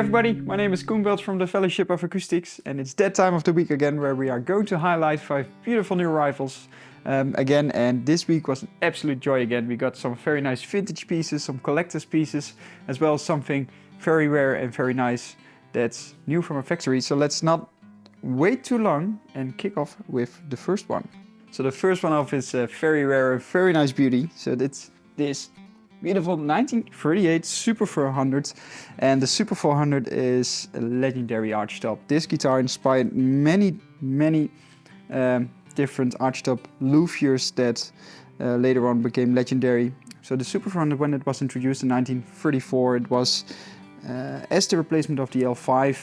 everybody, my name is Koen from the Fellowship of Acoustics, and it's that time of the week again where we are going to highlight 5 beautiful new arrivals again, and this week was an absolute joy again. We got some very nice vintage pieces, some collector's pieces, as well as something very rare and very nice that's new from a factory. So let's not wait too long and kick off with the first one. So the first one off is a very rare, very nice beauty. So it's this beautiful 1938 Super 400, and the Super 400 is a legendary archtop. This guitar inspired many different archtop luthiers that later on became legendary. So the Super 400, when it was introduced in 1934, it was as the replacement of the L5,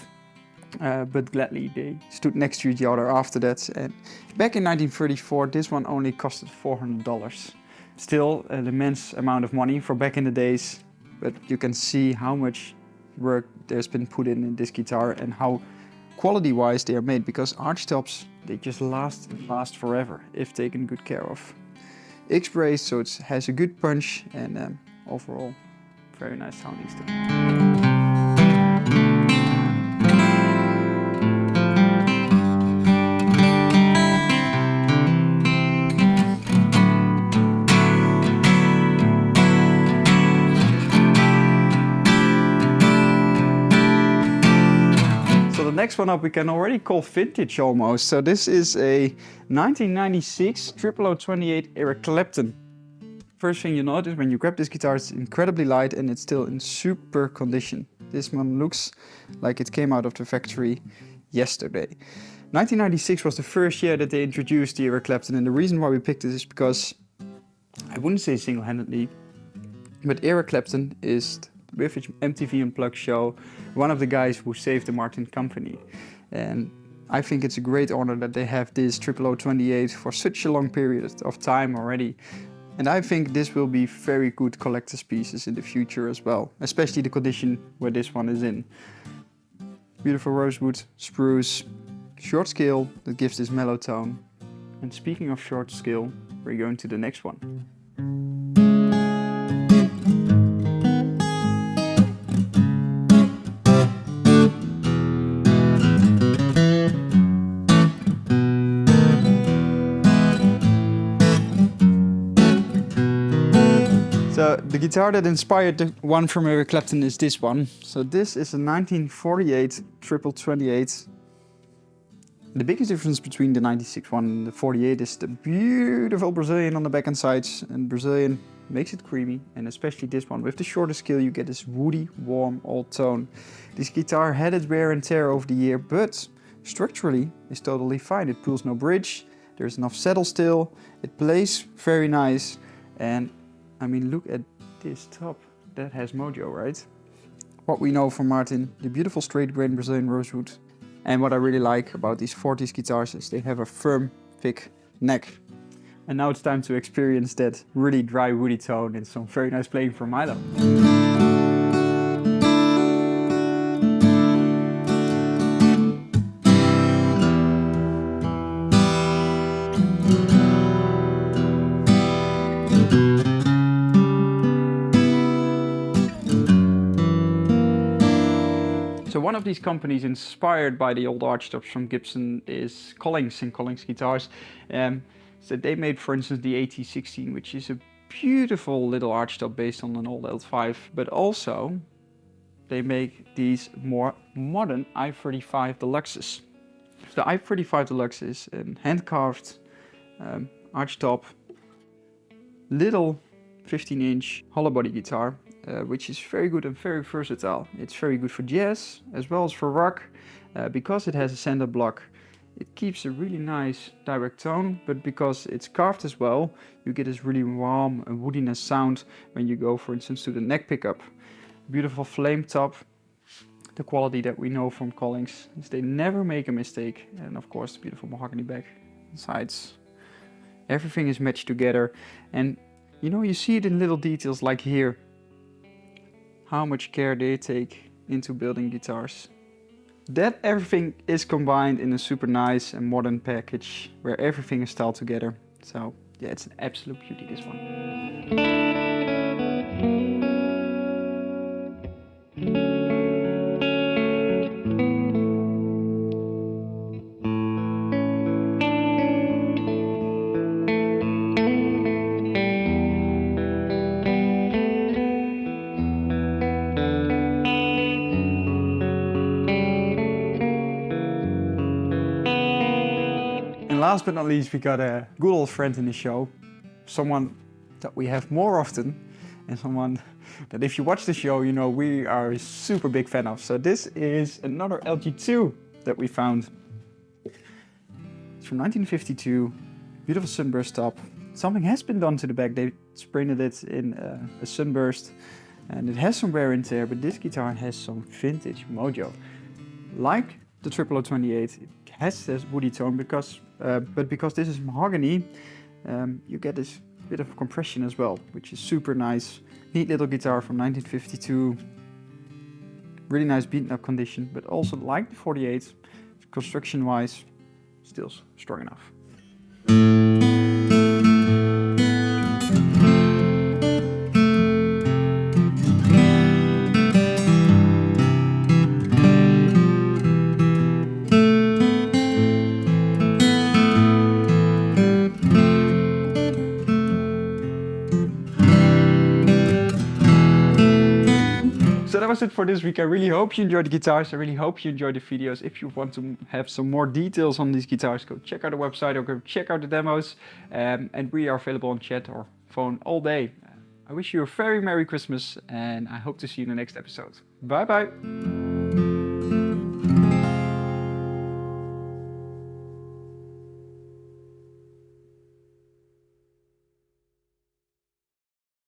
but gladly they stood next to each other after that. And back in 1934, this one only costed $400. Still an immense amount of money for back in the days, but you can see how much work there's been put in this guitar and how quality-wise they are made, because archtops, they just last and last forever if taken good care of. X-braced, so it has a good punch, and overall very nice sounding still. The next one up we can already call vintage almost. So this is a 1996 0028 Eric Clapton. First thing you notice when you grab this guitar, it's incredibly light and it's still in super condition. This one looks like it came out of the factory yesterday. 1996 was the first year that they introduced the Eric Clapton, and the reason why we picked this is because, I wouldn't say single-handedly, but Eric Clapton is, with his MTV Unplugged show, one of the guys who saved the Martin company. And I think it's a great honor that they have this 0028 for such a long period of time already. And I think this will be very good collector's pieces in the future as well, especially the condition where this one is in. Beautiful rosewood, spruce, short scale that gives this mellow tone. And speaking of short scale, we're going to the next one. So the guitar that inspired the one from Eric Clapton is this one. So this is a 1948 0028. The biggest difference between the 96 one and the 48 is the beautiful Brazilian on the back and sides. And Brazilian makes it creamy, and especially this one. With the shorter scale you get this woody, warm, old tone. This guitar had its wear and tear over the year, but structurally it's totally fine. It pulls no bridge, there's enough saddle still, it plays very nice, and I mean, look at this top. That has mojo, right? What we know from Martin, the beautiful straight grain Brazilian rosewood. And what I really like about these 40s guitars is they have a firm, thick neck. And now it's time to experience that really dry, woody tone and some very nice playing from Milo. So one of these companies inspired by the old archtops from Gibson is Collings and Collings guitars. So they made, for instance, the AT16, which is a beautiful little archtop based on an old L5, but also they make these more modern I-35 Deluxes. The I-35 Deluxe is a hand-carved archtop, little 15-inch hollow body guitar. Which is very good and very versatile. It's very good for jazz as well as for rock. Because it has a center block, it keeps a really nice direct tone, but because it's carved as well, you get this really warm and woodiness sound when you go, for instance, to the neck pickup. Beautiful flame top. The quality that we know from Collings is they never make a mistake. And of course, the beautiful mahogany back and sides. Everything is matched together, and you know, you see it in little details like here. How much care they take into building guitars. That everything is combined in a super nice and modern package where everything is styled together. So yeah, it's an absolute beauty, this one. last but not least, we got a good old friend in the show. Someone that we have more often, and someone that if you watch the show, you know we are a super big fan of. So this is another LG2 that we found. It's from 1952, beautiful sunburst top. Something has been done to the back. They sprayed it in a sunburst, and it has some wear and tear, but this guitar has some vintage mojo. Like the 0028, it has this woody tone but because this is mahogany, you get this bit of compression as well, which is super nice. Neat little guitar from 1952. Really nice beaten up condition, but also like the 48, construction wise, still strong enough. So that was it for this week. I really hope you enjoyed the guitars. I really hope you enjoyed the videos. If you want to have some more details on these guitars, go check out the website or go check out the demos. And we are available on chat or phone all day. I wish you a very Merry Christmas, and I hope to see you in the next episode. Bye bye.